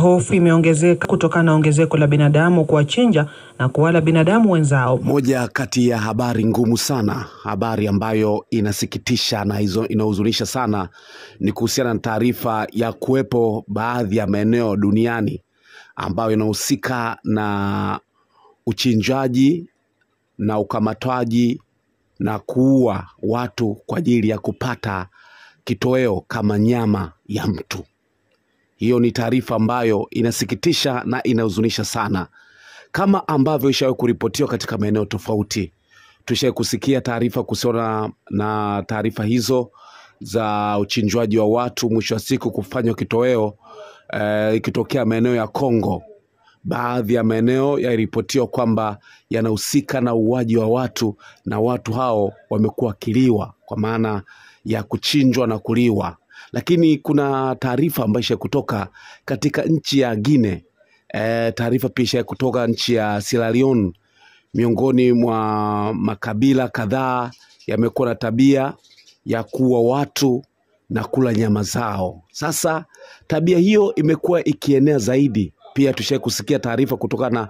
Hofu imeongezeka kutokana na ongezeko la binadamu kuwachinja na kuwala binadamu wenzao. Moja kati ya habari ngumu sana, habari ambayo inasikitisha na inahuzunisha sana, ni kuhusiana na taarifa ya kuwepo baadhi ya maeneo duniani ambayo inahusika na uchinjaji na ukamatwaji na kuua watu kwa ajili ya kupata kitoweo kama nyama ya mtu. Hiyo ni taarifa ambayo inasikitisha na inahuzunisha sana. Kama ambavyo ishawahi kuripotiwa katika maeneo tofauti, tushawahi kusikia taarifa kuhusiana na taarifa hizo za uchinjwaji wa watu, mwisho wa siku kufanywa kitoweo, ikitokea maeneo ya Kongo. Baadhi ya maeneo yaripotiwa kwamba yanahusika na uuaji wa watu, na watu hao wamekuwa kiliwa kwa maana ya kuchinjwa na kuliwa. Lakini kuna taarifa ambayo kutoka katika nchi ya Guinea, taarifa pia kutoka nchi ya Sierra Leone. Miongoni mwa makabila kadhaa yamekuwa na tabia ya kuua watu na kula nyama zao. Sasa tabia hiyo imekuwa ikienea zaidi. Pia tushawahi kusikia taarifa kutokana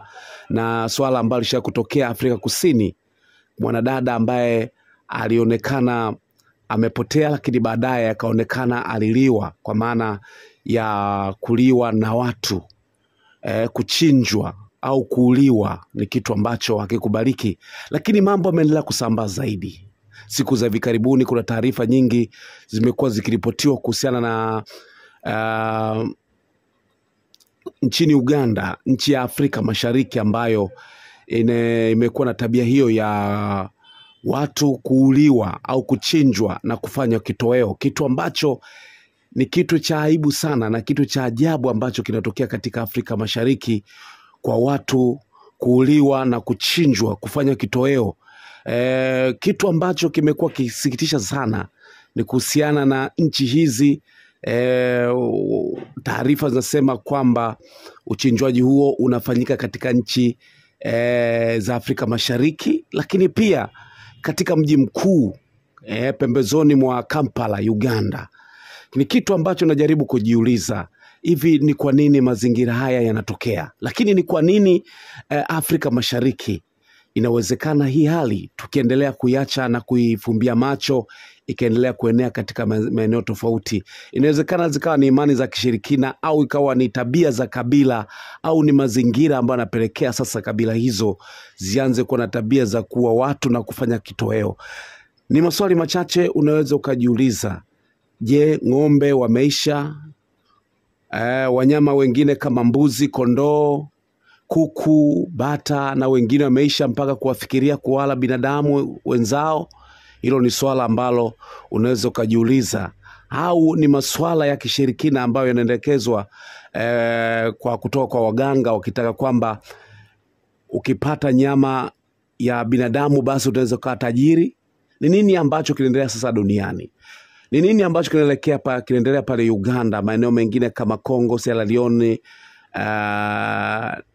na swala ambalo lishawahi kutokea Afrika Kusini, mwanadada ambaye alionekana amepotea, lakini baadaye akaonekana aliliwa, kwa maana ya kuliwa na watu. Kuchinjwa au kuuliwa ni kitu ambacho hakikubaliki, lakini mambo yameendelea kusambaa zaidi. Siku za hivi karibuni kuna taarifa nyingi zimekuwa zikiripotiwa kuhusiana na nchini Uganda, nchi ya Afrika Mashariki, ambayo imekuwa na tabia hiyo ya watu kuuliwa au kuchinjwa na kufanywa kitoweo, kitu ambacho ni kitu cha aibu sana na kitu cha ajabu ambacho kinatokea katika Afrika Mashariki, kwa watu kuuliwa na kuchinjwa kufanywa kitoweo. Kitu ambacho kimekuwa kisikitisha sana ni kuhusiana na nchi hizi. Taarifa zinasema kwamba uchinjwaji huo unafanyika katika nchi za Afrika Mashariki, lakini pia katika mji mkuu pembezoni mwa Kampala, Uganda. Ni kitu ambacho najaribu kujiuliza, hivi ni kwa nini mazingira haya yanatokea? Lakini ni kwa nini Afrika Mashariki inawezekana hii hali tukiendelea kuiacha na kuifumbia macho ikaendelea kuenea katika maeneo tofauti? Inawezekana zikawa ni imani za kishirikina, au ikawa ni tabia za kabila, au ni mazingira ambayo yanapelekea sasa kabila hizo zianze kuwa na tabia za kuua watu na kufanya kitoweo. Ni maswali machache unaweza ukajiuliza. Je, ng'ombe wameisha? Wanyama wengine kama mbuzi, kondoo, kuku, bata na wengine wameisha mpaka kuwafikiria kuwala binadamu wenzao? Hilo ni swala ambalo unaweza ukajiuliza. Au ni maswala ya kishirikina ambayo yanaendekezwa kwa kutoka kwa waganga, wakitaka kwamba ukipata nyama ya binadamu basi utaweza kuwa tajiri? Ni nini ambacho kinaendelea sasa duniani? Ni nini ambacho kinaendelea pale Uganda, maeneo mengine kama Kongo, Sierra Leone,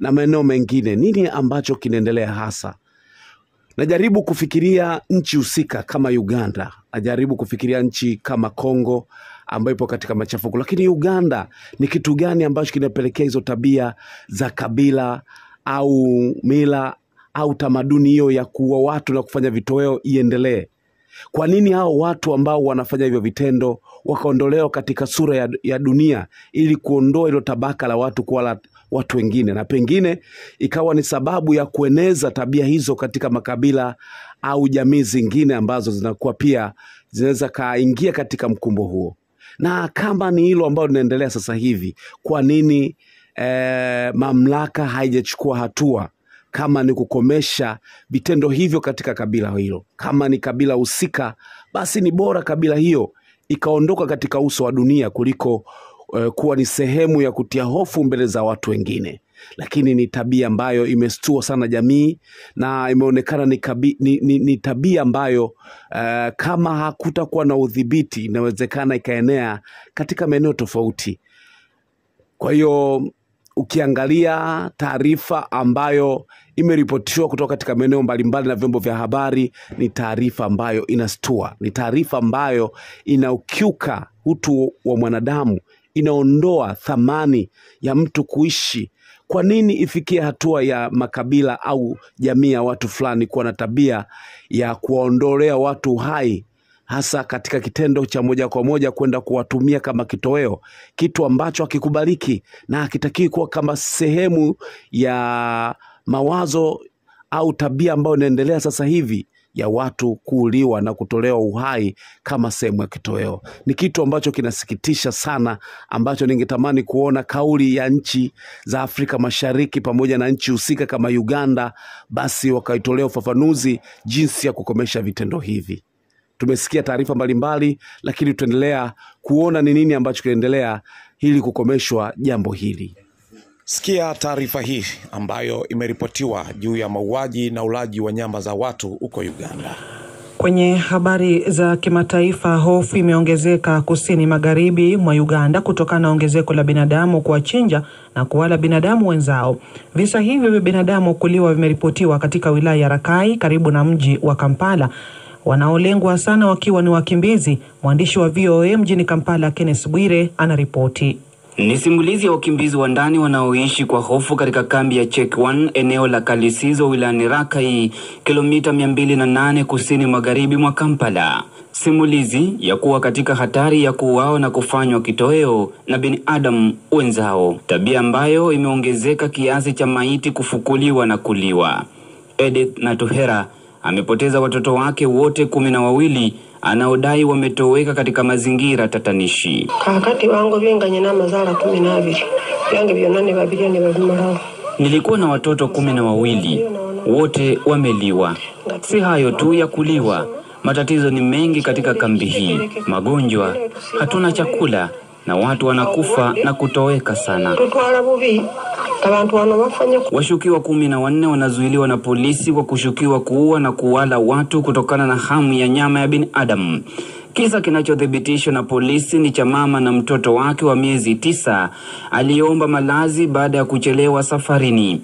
na maeneo mengine? Nini ambacho kinaendelea hasa? Najaribu kufikiria nchi husika kama Uganda, najaribu kufikiria nchi kama Kongo ambayo ipo katika machafuko, lakini Uganda ni kitu gani ambacho kinapelekea hizo tabia za kabila au mila au tamaduni hiyo ya kuua watu na kufanya vitoweo iendelee? Kwa nini hao watu ambao wanafanya hivyo vitendo wakaondolewa katika sura ya dunia, ili kuondoa hilo tabaka la watu kuwala watu wengine, na pengine ikawa ni sababu ya kueneza tabia hizo katika makabila au jamii zingine ambazo zinakuwa pia zinaweza kaingia katika mkumbo huo? Na kama ni hilo ambalo linaendelea sasa hivi, kwa nini mamlaka haijachukua hatua kama ni kukomesha vitendo hivyo katika kabila hilo? Kama ni kabila husika, basi ni bora kabila hiyo ikaondoka katika uso wa dunia kuliko kuwa ni sehemu ya kutia hofu mbele za watu wengine. Lakini ni tabia ambayo imestua sana jamii, na imeonekana ni tabia ambayo kama hakutakuwa na udhibiti, inawezekana ikaenea katika maeneo tofauti. Kwa hiyo ukiangalia taarifa ambayo imeripotiwa kutoka katika maeneo mbalimbali na vyombo vya habari, ni taarifa ambayo inastua, ni taarifa ambayo inaukiuka utu wa mwanadamu, inaondoa thamani ya mtu kuishi. Kwa nini ifikie hatua ya makabila au jamii ya watu fulani kuwa na tabia ya kuwaondolea watu uhai, hasa katika kitendo cha moja kwa moja kwenda kuwatumia kama kitoweo, kitu ambacho hakikubaliki na hakitakiwi kuwa kama sehemu ya mawazo au tabia ambayo inaendelea sasa hivi ya watu kuuliwa na kutolewa uhai kama sehemu ya kitoweo. Ni kitu ambacho kinasikitisha sana, ambacho ningetamani kuona kauli ya nchi za Afrika Mashariki pamoja na nchi husika kama Uganda basi wakaitolea ufafanuzi jinsi ya kukomesha vitendo hivi. Tumesikia taarifa mbalimbali, lakini tutaendelea kuona ni nini ambacho kinaendelea ili kukomeshwa jambo hili. Sikia taarifa hii ambayo imeripotiwa juu ya mauaji na ulaji wa nyama za watu huko Uganda. Kwenye habari za kimataifa, hofu imeongezeka kusini magharibi mwa Uganda kutokana na ongezeko la binadamu kuwachinja na kuwala binadamu wenzao. Visa hivyo vya binadamu kuliwa vimeripotiwa katika wilaya ya Rakai karibu na mji wa Kampala, wanaolengwa sana wakiwa ni wakimbizi. Mwandishi wa VOA mjini Kampala Kenneth Bwire anaripoti. Ni simulizi ya wakimbizi wa ndani wanaoishi kwa hofu katika kambi ya Check 1 eneo la Kalisizo wilayani Rakai, kilomita 208 kusini magharibi mwa Kampala. Simulizi ya kuwa katika hatari ya kuuawa na kufanywa kitoweo na binadamu wenzao, tabia ambayo imeongezeka kiasi cha maiti kufukuliwa na kuliwa. Edith Natuhera amepoteza watoto wake wote 12 anaodai wametoweka katika mazingira tatanishi. Kakati wangu binganye na mazala 12. Yange byonane babiri ne babimaraho. Nilikuwa na watoto 12, wote wameliwa. Si hayo tu ya kuliwa, matatizo ni mengi katika kambi hii. Magonjwa, hatuna chakula na watu wanakufa na kutoweka sana. Washukiwa 14 wanazuiliwa na polisi kwa kushukiwa kuua na kuwala watu kutokana na hamu ya nyama ya binadamu. Kisa kinachothibitishwa na polisi ni cha mama na mtoto wake wa miezi 9 aliomba malazi baada ya kuchelewa safarini.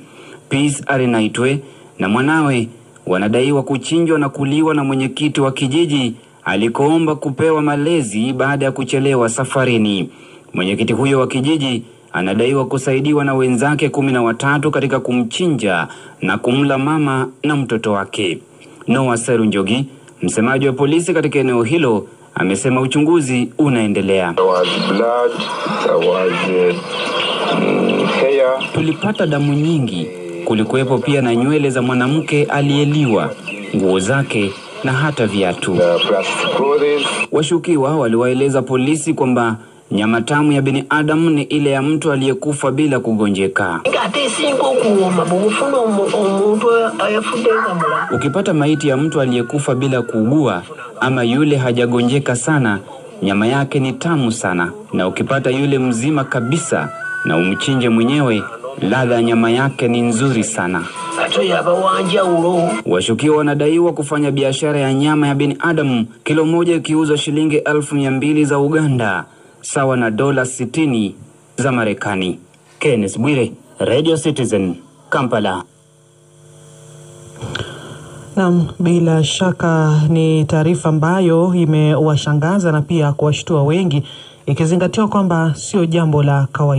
Peace Arenaitwe na mwanawe wanadaiwa kuchinjwa na kuliwa na mwenyekiti wa kijiji alikoomba kupewa malezi baada ya kuchelewa safarini. Mwenyekiti huyo wa kijiji anadaiwa kusaidiwa na wenzake 13 katika kumchinja na kumla mama na mtoto wake. Noah Serunjogi, msemaji wa polisi katika eneo hilo, amesema uchunguzi unaendelea. Tulipata damu nyingi, kulikuwepo pia na nywele za mwanamke aliyeliwa, nguo zake na hata viatu. Washukiwa waliwaeleza polisi kwamba nyama tamu ya binadamu ni ile ya mtu aliyekufa bila kugonjeka. Ukipata maiti ya mtu aliyekufa bila kuugua ama yule hajagonjeka sana, nyama yake ni tamu sana. Na ukipata yule mzima kabisa na umchinje mwenyewe, ladha ya nyama yake ni nzuri sana. Washukiwa wanadaiwa kufanya biashara ya nyama ya binadamu, kilo moja ikiuzwa shilingi 1200 za Uganda, sawa na dola 60 za Marekani. Kenneth Bwire, Radio Citizen, Kampala. Naam, bila shaka ni taarifa ambayo imewashangaza na pia kuwashtua wengi, ikizingatiwa kwamba sio jambo la kawaida.